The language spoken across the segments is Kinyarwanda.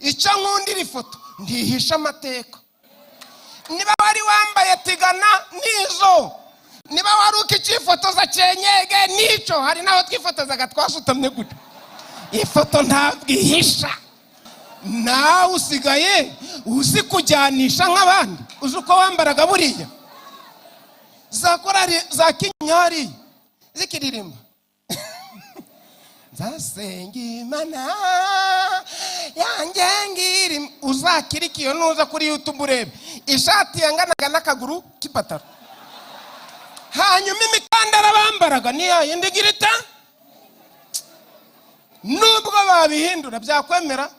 icyo nkundira ifoto ndihisha amateka. Niba wari wambaye tigana nizo, niba wari ukifotoza cyenyege nico, hari naho twifotozaga twasutamye gute. Ifoto ntabwo ihisha. Nawe usigaye uzi kujyanisha nk'abandi, uzi uko wambaraga buriya. Zakorari za Kinyari zikiririmba nzasenga Imana yanjye ngiri, uzakirikiyo nuza kuri YouTube urebe ishati yanganaga n'akaguru k'ipataro, hanyuma imikandara bambaraga ni yindi girita. Nubwo babihindura byakwemera,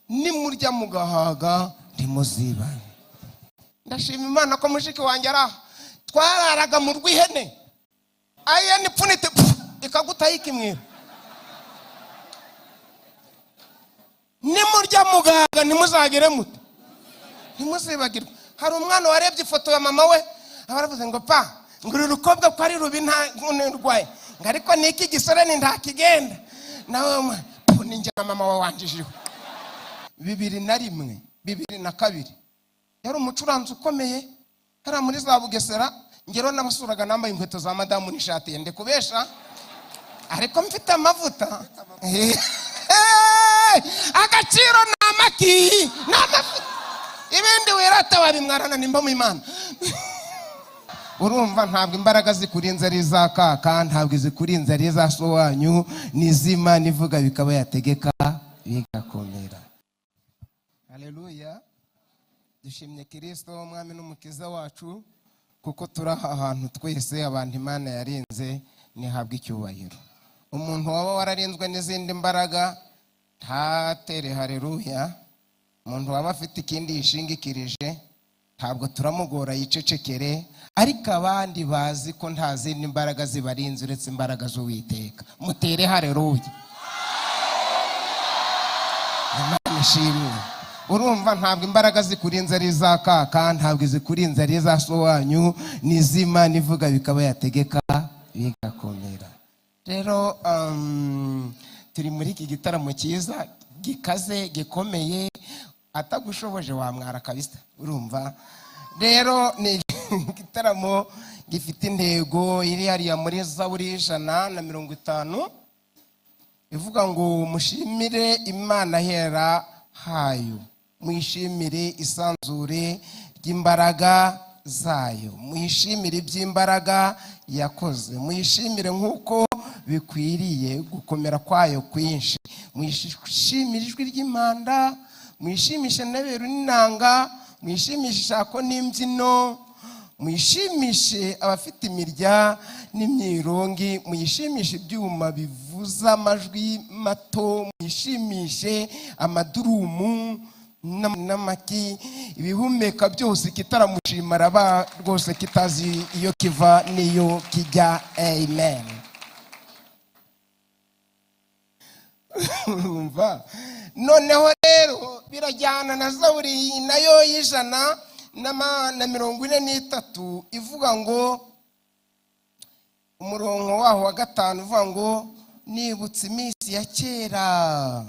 nimurya mugahaga ntimuzibane. Ndashima Imana ko mushiki wanjye araha twararaga mu rwihene, aya nipfunite ikagutaye ikimwira. Nimurya mugahaga ntimuzagere mute, ntimuzibagirwe. Hari umwana warebye ifoto ya mama we abaravuze ngo pa nguri rukobwa ko ari rubi nta nurwaye, ariko niki gisore ni ntakigenda nawe ninjye na mama wawanjijeho. 2001 2002 yari umucuranzi ukomeye hara muri za Bugesera. Ngero nabasuraga nambaye inkweto za madamu n'ishati yende kubesha, ariko mfite amavuta. Agaciro namaki namavuta, ibindi wirata wabimwarana nimba mu Imana. Urumva ntabwo imbaraga zikurinze ari za kaka, ntabwo zikurinze ari za so wanyu, nizima nivuga bikaba yategeka bigakomera. Haleluya. Dushimye Kristo umwami n'umukiza wacu, kuko turaha ahantu twese abantu Imana yarinze nihabwa icyubahiro. Umuntu waba wararinzwe n'izindi mbaraga ntatere haleluya. Umuntu waba afite ikindi yishingikirije ntabwo turamugora yicecekere, ariko abandi bazi ko nta zindi mbaraga zibarinze uretse imbaraga z'Uwiteka. Mutere haleluya. Imana ishimwe. Urumva ntabwo imbaraga zikurinze ari za kaka, ntabwo zikurinze ari za so wanyu, nizima nivuga bikaba yategeka bigakomera. Rero turi muri iki gitaramo cyiza gikaze gikomeye, atagushoboje wamwara kabisa. Urumva rero ni igitaramo gifite intego iri hariya muri Zaburi 150 ivuga ngo mushimire Imana hera hayo, mwishimire isanzure ry'imbaraga zayo, mwishimire iby'imbaraga yakoze, mwishimire nk'uko bikwiriye gukomera kwayo kwinshi, mwishimire ijwi ry'imanda, mwishimishe neberu n'inanga, mwishimishe ishako n'imbyino, mwishimishe abafite imirya n'imyirongi, mwishimishe ibyuma bivuza amajwi mato, mwishimishe amadurumu n'amaki, ibihumeka byose kitaramushima raba rwose kitazi iyo kiva niyo kijya. Amen. Urumva noneho rero birajyana na Zaburi nayo y'143 ivuga ngo umurongo waho wa 5 uvuga ngo nibutse iminsi ya kera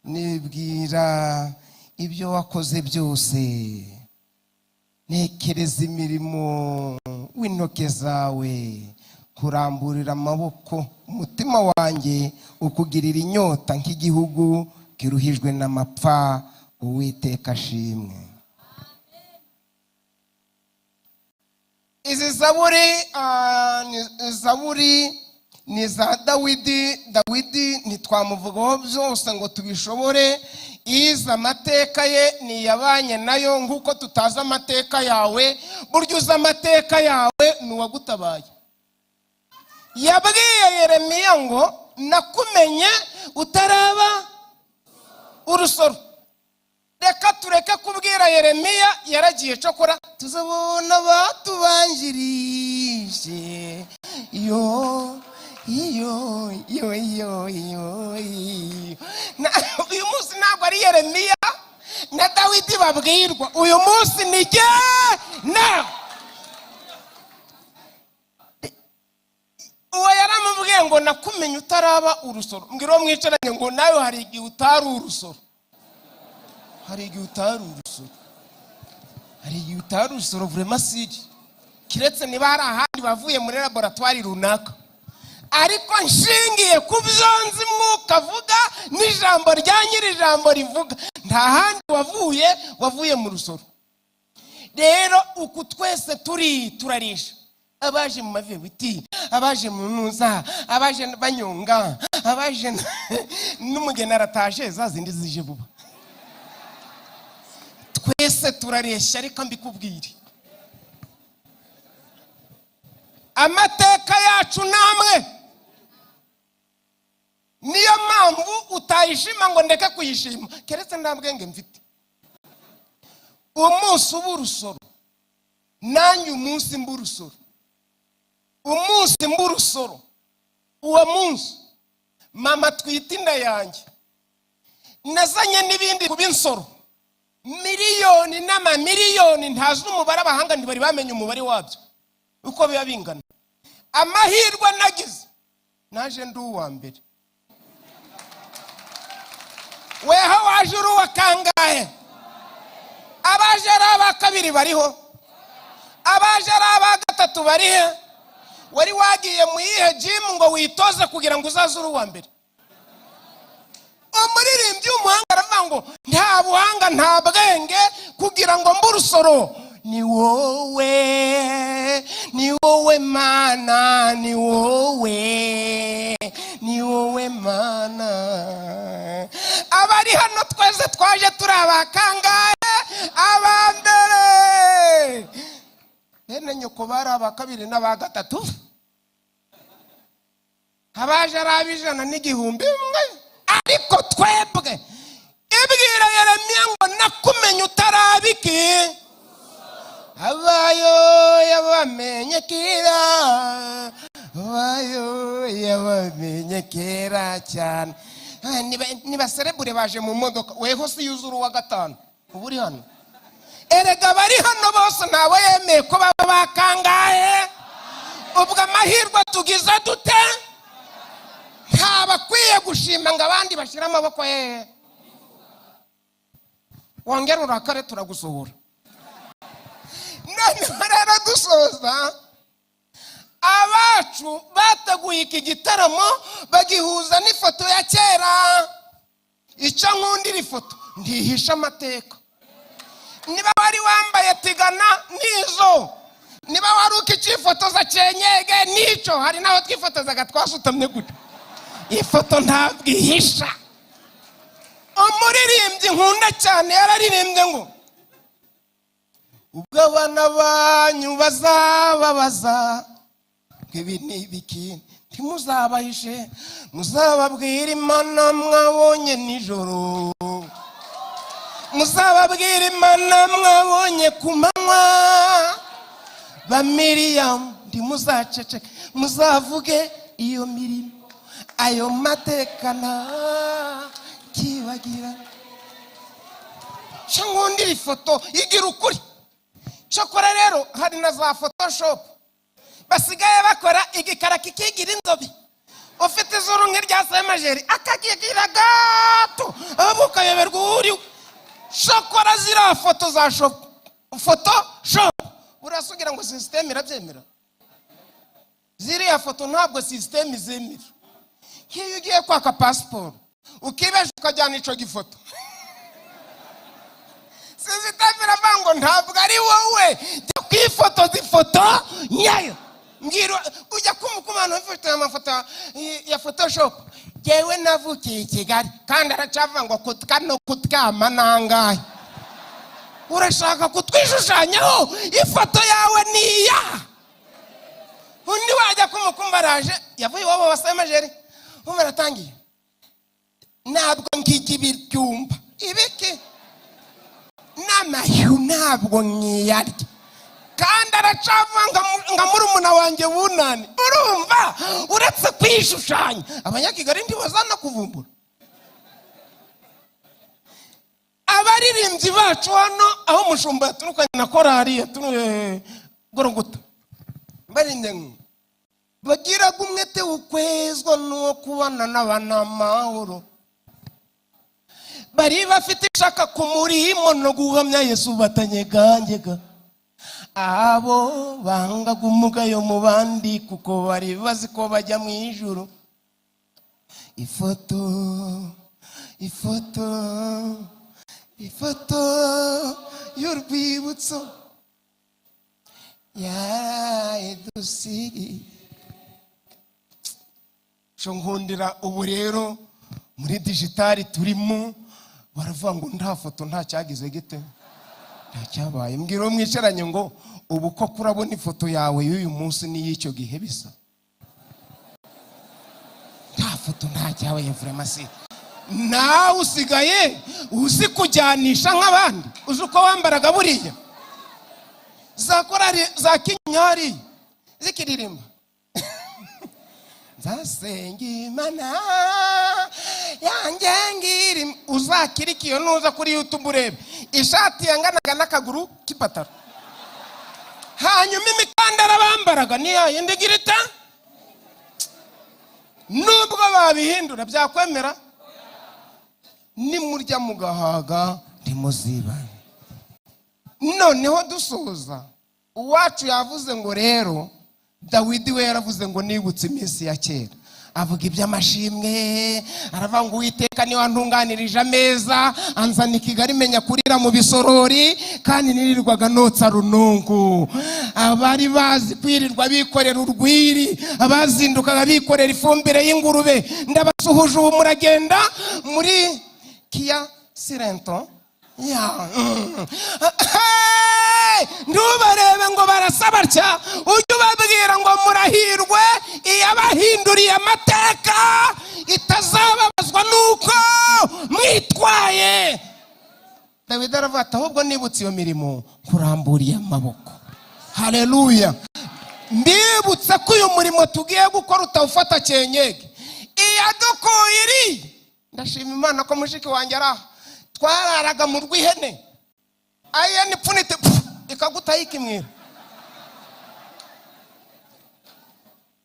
nibwira ibyo wakoze byose, nekereza imirimo w'intoke zawe, kuramburira amaboko umutima wanjye ukugirira inyota nk'igihugu kiruhijwe n'amapfa, Uwiteka ashimwe. Izi zaburi ni za Dawidi ntitwamuvugaho byose ngo tubishobore. Iza amateka ye niyabanye nayo, nk'uko tutazi amateka yawe, burya uzi amateka yawe n'uwagutabaye. Yabwiye Yeremiya ngo nakumenye utaraba urusoro. Reka tureke kubwira Yeremiya, yaragiye cokora tuzabona batubanjirije uyu munsi ntabwo ari Yeremiya na Dawidi babwirwa, uyu munsi ni jye nawe. Uwo yaramubwiye ngo nakumenye utaraba urusoro, mbwira uwo mwicaranye ngo nawe hari igihe utari urusoro. hari igihe utari urusoro, hari igihe utari urusoro vraiment siri, kiretse niba hari ahandi bavuye muri laboratoire runaka. Ariko nshingiye ku byo nzi Mwuka avuga n'ijambo rya nyiri ijambo rivuga, nta handi wavuye mu rusoro. Rero uku twese turarisha, abaje mu mavewiti, abaje mu nuza, abaje banyonga, abaje n'umugeni arataje, za zindi zije vuba. Twese turaresha, ariko mbikubwire, amateka yacu namwe. Niyo mpamvu utayishima ngo ndeke kuyishima, keretse nta bwenge mfite. Umunsi w'urusoro, nanjye umunsi mburusoro, umunsi mburusoro, uwo munsi mama twita inda yanjye nazanye n'ibindi kuba insoro miliyoni n'amamiliyoni, ntazi umubare, abahanga ntibari bamenye umubare wabyo uko biba bingana. Amahirwe nagize, naje ndi uwa mbere. Weho waje uri uwa kangahe? Abaje ari aba kabiri bariho, abaje ari aba gatatu barihe? Wari wagiye mu yihe gym ngo witoze kugira ngo uzaze uri uwa mbere? Umuririmbyi w'umuhanga aravuga ngo nta buhanga nta bwenge kugira ngo mburusoro, ni wowe, ni wowe Mana, ni wowe, ni wowe Mana. Abari hano twese twaje turi abakangahe? Abambere. Bene nyoko bari abakabiri n'aba gatatu, abaje ari abijana n'igihumbi umwe. Ariko twebwe ibwira Yeremiya ngo nakumenye utarabiki, abayo yabamenye kera, abayo yabamenye kera cyane. Niba serebure baje mu modoka, weho si yuzuru wa gatanu uburi hano. Erega bari hano bose nabo yemeye ko baba bakangahe? Ubwo amahirwe tugize dute? Ntabakwiye gushima ngo abandi bashira amaboko ye. Wongera urakare turagusohora. None rero dusoza, abacu bateguye iki gitaramo bagihuza n'ifoto ya kera. Icyo nkundira ifoto ndihisha amateka. Niba wari wambaye tigana nizo, niba wari ukifotoza cyenyege nico, hari naho twifotozaga twasutamye gute. Ifoto ntabwo ihisha. Umuririmbyi nkunda cyane yararirimbye ngo ubwo abana banyu bazababaza ibi ni ibiki, ntimuzabahishe, muzababwira Imana mwabonye nijoro, muzababwira Imana mwabonye ku manywa. Ba Miriyamu ntimuzaceceke, muzavuge iyo mirimo, ayo mateka nta kibagira. Cyangwa ifoto igira ukuri. Cyokora rero hari na za Photoshop basigaye bakora igikara kikigira inzobe, ufite izuru nk'irya semajeri akakigira gato abuka yeberwa uri. Cyokora zira foto za Photoshop urasugira ngo system irabyemera. Ziriya foto ntabwo system izemera. Hiyo ugiye kwaka passport ukibeje ukajyana ico gifoto, system iravango ntabwo ari wowe, jya kwifotoza ifoto nyayo. Mbwira ujya kumukumana ufite amafoto ya Photoshop. Jewe navukiye Kigali kandi aracavangwa kano kutkama nangahe. Urashaka kutwishushanyaho ifoto yawe niya. Undi wajya kumukumbaraje yavuye wabo wasemajeri umaratangiye. Ntabwo nkigibiryumba ibiki n'amayu ntabwo nkiyarya kandi aracavanga nga murumuna wanjye bunani. Urumva uretse kwishushanya abanyakigali ntibazana kuvumbura. Abaririmbyi bacu hano aho mushumba yaturukanye na korari yaturuye Gorogota barinde bagira gumwete ukwezwa no kubana n'abana mahoro, bari bafite ishaka ku murimo no guhamya Yesu batanyeganyega. Abo bangaga umugayo mu bandi kuko bari bazi ko bajya mu ijuru. Ifoto y'urwibutso yaedusiri. Nkundira ubu rero muri digitali turimo baravuga ngo nta foto nta cyagize gite nta cyabaye. Mbwira mwicaranye ngo ubu ko kurabona ifoto yawe y'uyu munsi n'iy'icyo gihe bisa. Nta foto nta cyabaye vraiment. Nawe usigaye uzi kujyanisha nk'abandi. Uzi uko wambaraga buriya za korari za kinyari zikiririmba zasenga Imana yanjye ngiri. Uzakirikiyo nuza kuri YouTube urebe ishati yanganaga n'akaguru k'ipataro, hanyuma imikandara bambaraga ni yindi girita. Nubwo babihindura byakwemera, nimurya mugahaga ntimuziba. Noneho dusoza, uwacu yavuze ngo rero Dawidi we yaravuze ngo nibutse iminsi ya kera. Avuga iby'amashimwe, aravuga ngo Uwiteka ni wantunganirije ameza, anzana i Kigali menya kurira mu bisorori, kandi nirirwaga notsa runungu. Abari bazi kwirirwa bikorera urwiri, abazindukaga bikorera ifumbire y'ingurube, ndabasuhuje ubu muragenda muri Kia Sorento. Ntubarebe ngo barasa batya, ujye ubabwira ngo murahirwe iyabahinduriye amateka, itazababazwa nuko mwitwaye. Dawidi aravuga ati ahubwo nibutse iyo mirimo kuramburiye amaboko. Haleluya. Ndibutse ko uyu murimo tugiye gukora utawufata cyenyege. Iyadukuye iri, ndashima Imana ko mushiki wanjye araha. Twararaga mu rw'ihene, aya nipfunite ikagutaye ikimwira.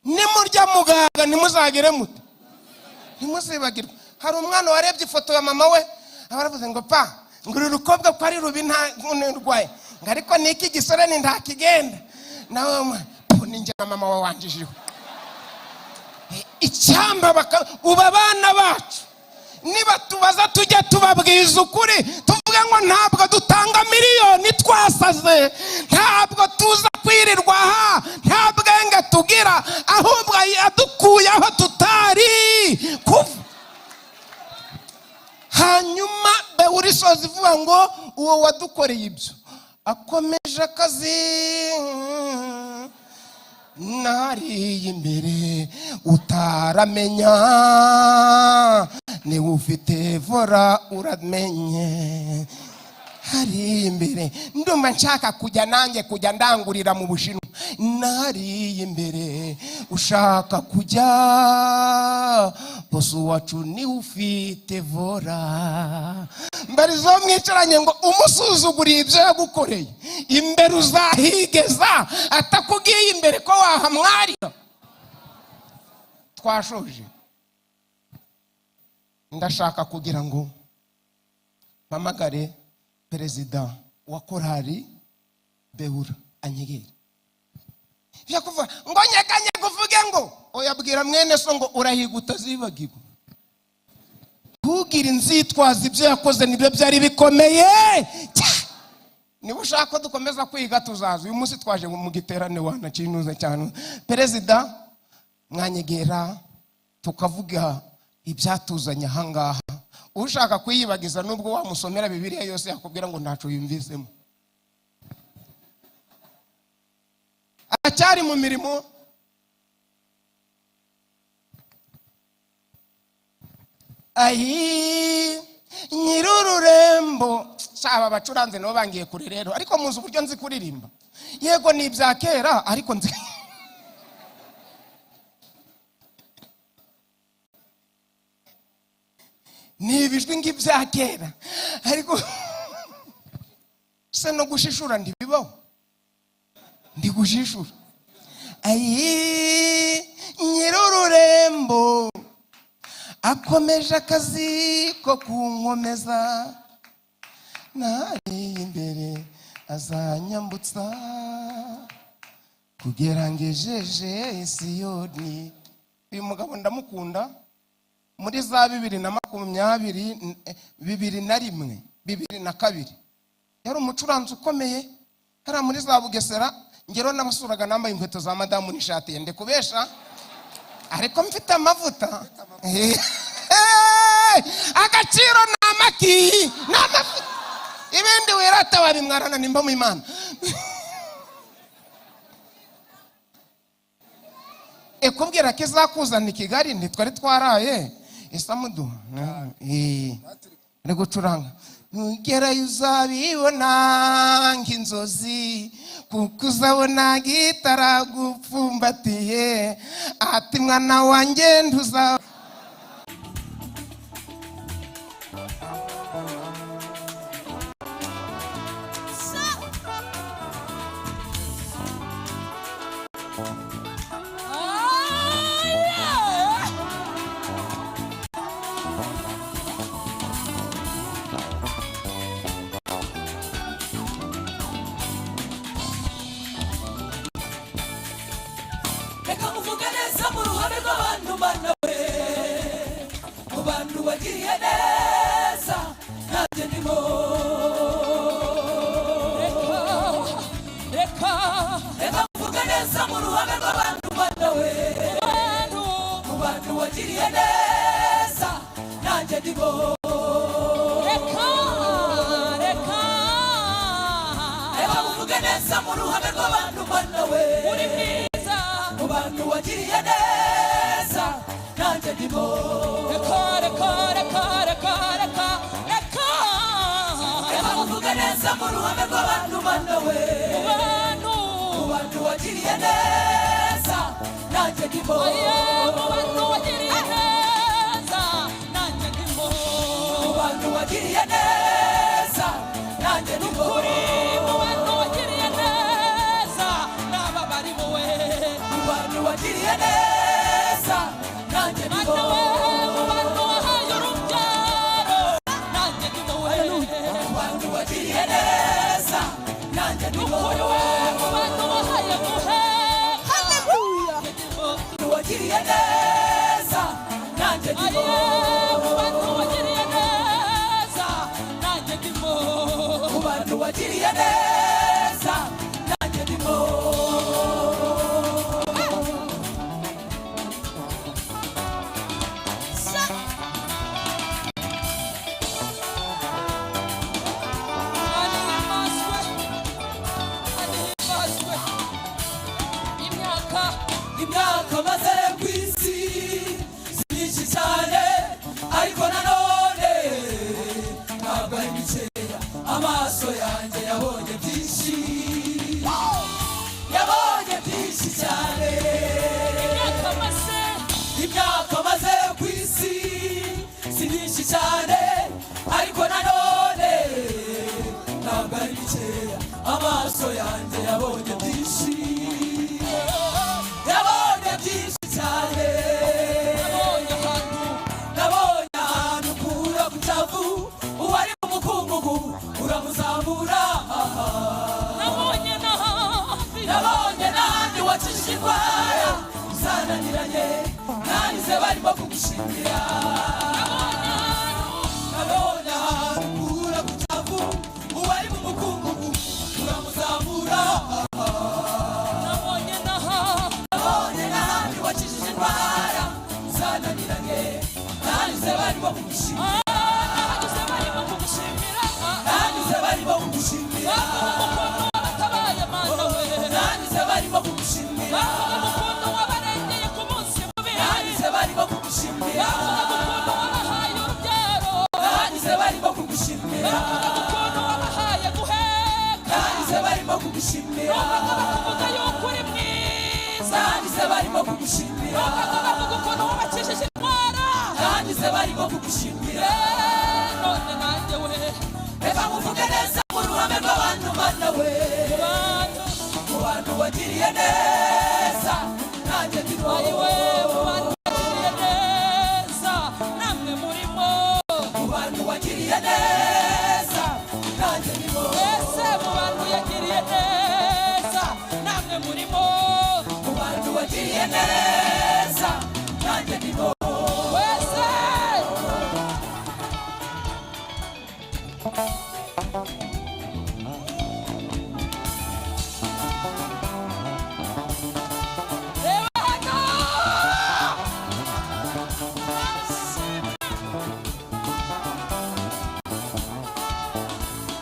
Nimurya mugaga ntimuzagire mute, ntimuzibagirwe. Hari umwana warebye ifoto ya mama we, abaravuze ngo pa nguri rukobwa ko ari rubi nta nurwaye, ngariko niki gisore ni nta kigenda. Nawe ninjye na mama wawanjijeho icyamba. Uba bana bacu niba tubaza tujya tubabwiza ukuri, tuvuge ngo ntabwo dutanga miliyoni twasaze, ntabwo tuza kwirirwa aha, nta bwenge tugira, ahubwo yadukuye aho tutari kuva. Hanyuma Bewurisozi ivuga ngo uwo wadukoreye ibyo akomeje akazi nariye imbere utaramenya, ni ufite vora uramenye. Hari imbere ndumva nshaka kujya nanjye kujya ndangurira mu Bushinwa. Nari imbere ushaka kujya, bosu wacu ni ufite vora. Mbarizo mwicaranye ngo umusuzuguriye ibyo yagukoreye, imbere uzahigeza atakugiye imbere ko wahamwarira. Twashoje. Ndashaka kugira ngo mpamagare perezida wa korari Beura anyegere. Byakuva ngo nyeganye kuvuge ngo oyabwira mwene so ngo urahiga utazibagirwa. Kugira inzitwaza ibyo yakoze nibyo byari bikomeye. Niba ushaka ko dukomeza kwiga tuzaza. Uyu munsi twaje mu giterane wanacinuza cyane. Perezida mwanyegera tukavuga ibyatuzanya hangaha. Ushaka kuyibagiza nubwo wamusomera Bibiliya yose yakubwira ngo ntaco yumvisemo. Acyari mu mirimo. Ayi nyirururembo shaba bacuranze no bangiye kuri rero, ariko muzi uburyo nzi kuririmba. Yego ni ibya kera ariko nzi nibijwe ngibya kera ariko se no gushishura ndibibaho, ndi gushishura. Ayi nyirururembo akomeje akazi ko kunkomeza, nari imbere azanyambutsa kugera ngejeje Siyoni. Uyu mugabo ndamukunda. Muri za 2020 2001 2002 yari umucuranzi ukomeye. Hari muri za Bugesera ngero nabasuraga nambaye inkweto za madamu n'ishati yende kubesha, ariko mfite amavuta. Agaciro namaki namavuta, ibindi wirata wabimwarana nimba mu Imana. Ekubwira ko izakuzana i Kigali ntitwari twaraye isamudu ari gucuranga. Nugerayo uzabibona nk'inzozi, kuko uzabona gitara gupfumbatiye, ati mwana wanjye ntuza. Reka muvuge neza mu ruhame rw'abantu bana we, mu bantu wagiriye neza nanjye ndimo. Reka muvuge neza mu ruhame rw'abantu bana we, mu bantu wagiriye neza nanjye ndimo. Reka muvuge neza mu ruhame rw'abantu bana we, mu bantu wagiriye neza nanjye ndimo. Reka muvuge neza mu ruhame rw'abantu bana we, mu bantu wagiriye neza nanjye ndimo. Mu bantu wagiriye neza nanjye ndimo. Mu bantu wagiriye neza nanjye ndimo. Mu bantu wagiriye neza n'aba bari wowe, mu bantu wagiriye neza nanjye ndimo. Mu bantu wahaye urubyaro nanjye ndimo. Mu bantu wagiriye neza nanjye ndimo. Mu bantu wahaye guheka, haleluya, mu wagiriye neza nanjye ndimo. Mu bantu wagiriye neza nanjye ndimo. Mu bantu wagiriye neza nanjye ndimo. Imyaka maze ku isi si myinshi cyane, ariko nanone ntabwo ari mikeya. Amaso yanjye yabonye byinshi, yabonye byinshi cyane. Imyaka maze ku isi si myinshi cyane, ariko nanone ntabwo ari mikeya. Amaso yanjye yabonye byinshi, yabonye byinshi cyane. Nabonye ahantu ukura ku cyavu, uwari mu mukungugu uramuzamura. Nabonye n'ahandi wakijije indwara zananiranye, nanize barimo kugushimira. Nabonye ahantu ukura ku cyavu, uwari mu mukungugu uramuzamura. Nabonye n'ahandi wakijije indwara zananiranye, nanize barimo kugushimira. Nanize barimo kugushimira. Nanize barimo kugushimira. Nanize barimo kugushimira. Nanize barimo kugushimira. Nanize barimo kugushimira. Nanize barimo kugushimira. Nanize barimo kugushimira. Reka muvuge neza mu ruhame rw'abantu bana we, mu bantu wagiriye neza nanjye ndimo. Mu bantu wagiriye neza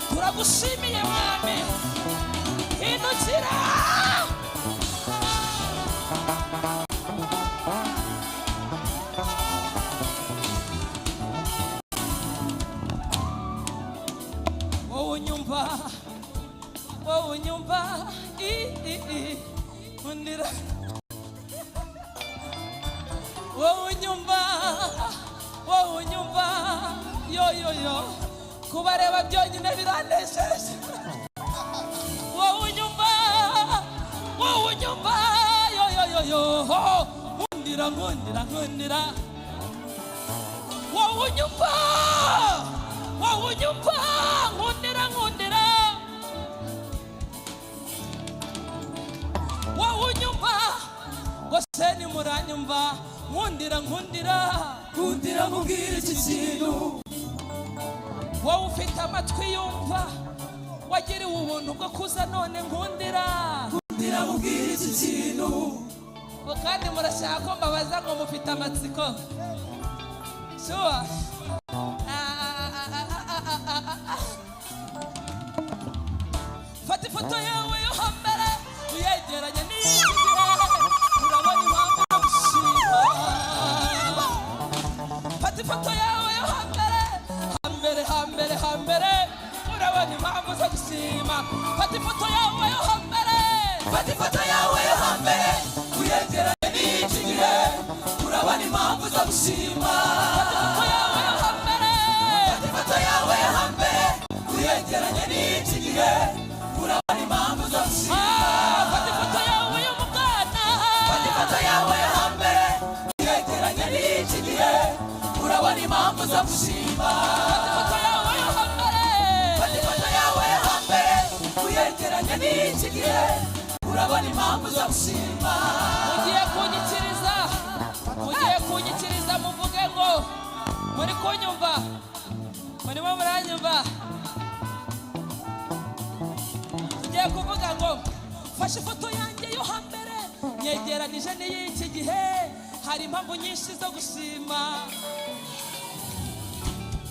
turagushimiye mwami hindukira wowe unyumva undira wowe unyumva yo kubareba byonyine biranesheje wowe unyumva yo nkundira wowe unyumva nkundira wowe unyumva gose muranyumva nkundira mubwira iki kintu wowe ufite amatwi yumva wagiriwe ubuntu bwo kuza none nkundira mubwira iki kintu kandi murashaka ko mbabaza ngo mufite amatsiko sure fata ifoto yawe yo hambere uyegeranye n'igihe urabona impamvu yo gushima fata ifoto yawe yo hambere urabona impamvu zo gushima fata ifoto yawe yo hambere uyegeranye n'iki gihe urabona impamvu zo gushima fata ifoto yawe yo hambere uyegeranye n'iki gihe urabona impamvu zo gushima fata ifoto yawe y'umugana fata ifoto yawe yo hambere uyegeranye n'iki gihe urabona impamvu zo gushima fata ifoto yawe yo hambere uyegeranye n'iki gihe urabona impamvu zo gushima mugiye kunyikiriza muvuge ngo muri kunyumva murimo muranyumva tugiye kuvuga ngo fashe ifoto yanjye yo hambere nyegeranije n'iy'iki gihe hari impamvu nyinshi zo gushima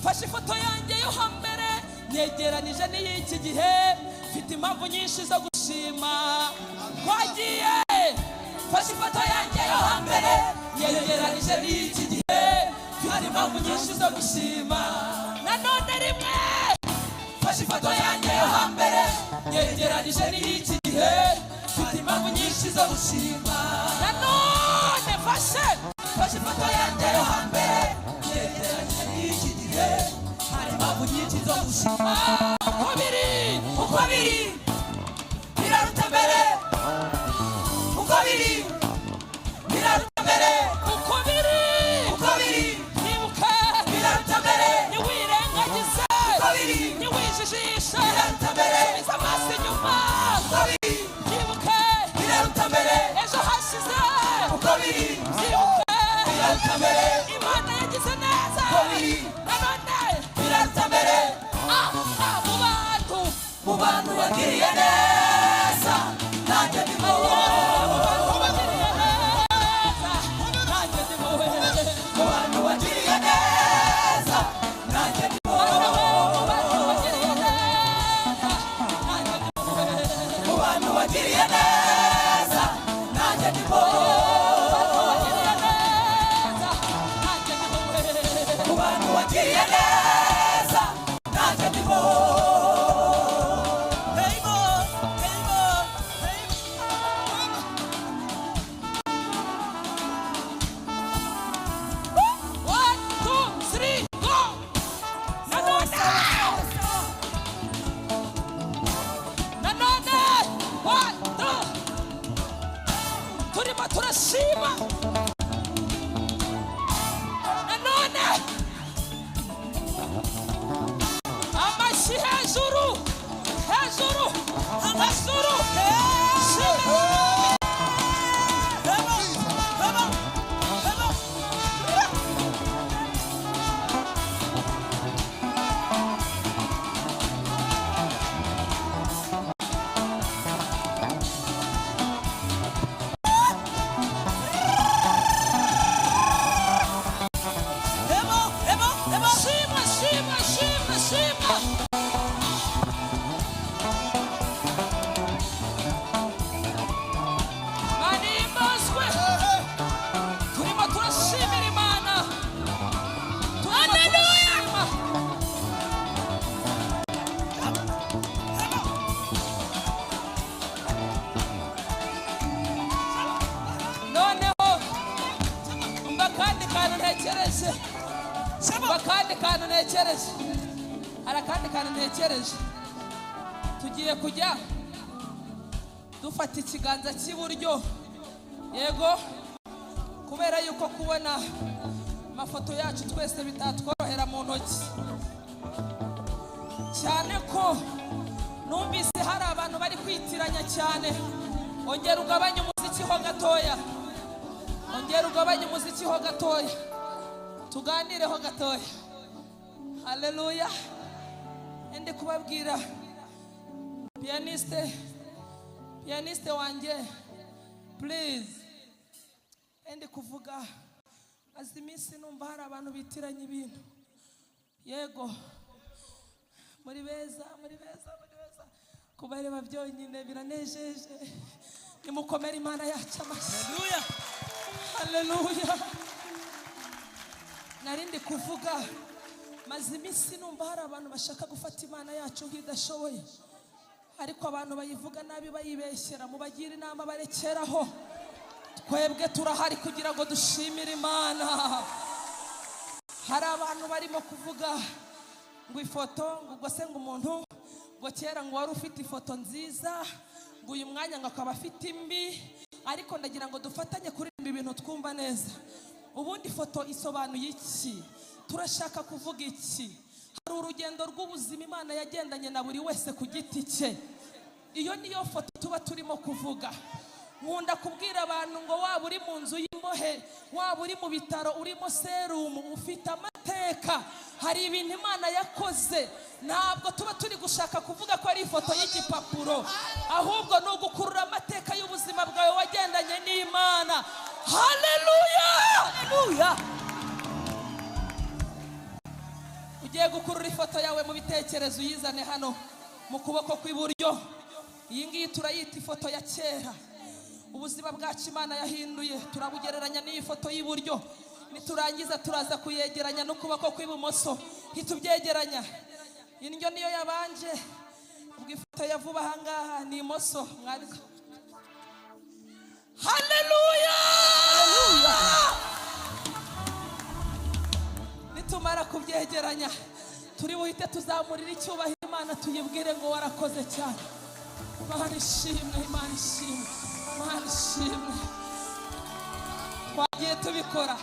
fashe ifoto yanjye yo hambere nyegeranije n'iy'iki gihe mfite impamvu nyinshi zo gushima twagiye fashe ifoto yanjye yo hambere nyegeranije n'iy'iki gihe mfite impamvu nyinshi zo gushima nanone rimwe fashe ifoto yanjye yo hambere nyegeranije n'iy'iki gihe mfite impamvu nyinshi zo gushima nanone fashe ifoto yanjye yo hambere nyegeranije n'iy'iki gihe hari impamvu nyinshi zo gushima uko biri biraruta mbere uko biri biraruta mbere uko biri nibuka biraruta mbere niwirengagize uko biri niwijijisha biraruta mbere subiza amaso inyuma uko biri nibuka biraruta mbere ejo hashize uko biri nibuka biraruta mbere Imana yagize neza uko biri nanone biraruta mbere mu bantu bagiriye neza nanjye ndimo mu bantu bagiriye neza nanjye ndimo mu bantu bagiriye neza nanjye ndimo mu bantu bagiriye neza nanjye ndimo mu bantu bagiriye neza nanjye ndimo mu bantu bagiriye neza nanjye ndimo turashima nanone amashyi hejuru amashuru ntekereje tugiye kujya dufata ikiganza cy'iburyo, yego, kubera yuko kubona amafoto yacu twese bitatworohera mu ntoki, cyane ko numvise hari abantu bari kwitiranya cyane. Ongera ugabanye umuziki ho gatoya, ongera ugabanye umuziki ho gatoya, tuganireho gatoya. Haleluya. Ende kubabwira pianiste wanjye, please. Ende kuvuga azi iminsi numva hari abantu bitiranya ibintu, yego, muri beza kubareba byonyine biranejeje. Nimukomere Imana yacu amashyi. Haleluya. Haleluya. Narindi kuvuga maze iminsi numva hari abantu bashaka gufata Imana yacu nk'idashoboye, ariko abantu bayivuga nabi bayibeshyera. Mubagira inama barekeraho. Twebwe turahari kugira ngo dushimire Imana. Hari abantu barimo kuvuga ngo ifoto, ngo ubwo se ngo umuntu ngo kera ngo wari ufite ifoto nziza, ngo uyu mwanya ngo akaba afite imbi. Ariko ndagira ngo dufatanye kuririmba ibintu twumva neza. Ubundi ifoto isobanuye iki? Turashaka kuvuga iki? Hari urugendo rw'ubuzima Imana yagendanye na buri wese ku giti cye. Iyo niyo foto tuba turimo kuvuga. Nkunda kubwira abantu ngo waba uri mu nzu y'imbohe, waba uri mu bitaro, urimo serumu, ufite amateka. Hari ibintu Imana yakoze. Ntabwo tuba turi gushaka kuvuga ko ari ifoto y'igipapuro, ahubwo ni ugukurura amateka y'ubuzima bwawe wagendanye n'Imana. Haleluya. Haleluya. Ugiye gukurura ifoto yawe mu bitekerezo, uyizane hano mu kuboko kw'iburyo. Iyi ngiyi turayita ifoto ya kera. Ubuzima bwacu Imana yahinduye, turabugereranya n'iyi foto y'iburyo. Niturangiza turaza kuyegeranya n'ukuboko kw'ibumoso, hitubyegeranya. Indyo niyo yabanje, ubwo ifoto ya vuba ahangaha ni imoso. Mwandika. Haleluya. Haleluya. Nitumara kubyegeranya, turi buhite tuzamurira icyubahiro Imana, tuyibwire ngo warakoze cyane. Imana ishimwe, Imana ishimwe, Imana ishimwe. Twagiye tubikora.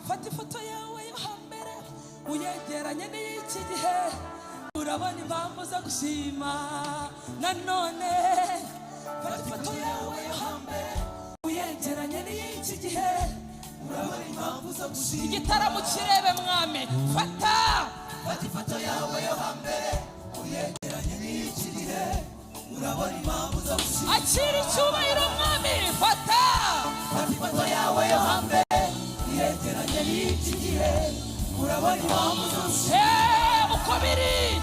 Fata ifoto yawe yo hambere uyegeranye n'iki gihe, urabona impamvu zo gushima nanone. Fata ifoto yawe yo hambere uyegeranye n'iki gihe, urabona impamvu zo gushima. Igitaramo kirebe mwami. Fata ifoto yawe yo hambere uyegeranye n'iki gihe, urabona impamvu zo gushima. Akira icyubahiro mwami. Fata ifoto yawe yo hambere uyegeranye n'iki gihe, urabona impamvu zo gushima. Uko biri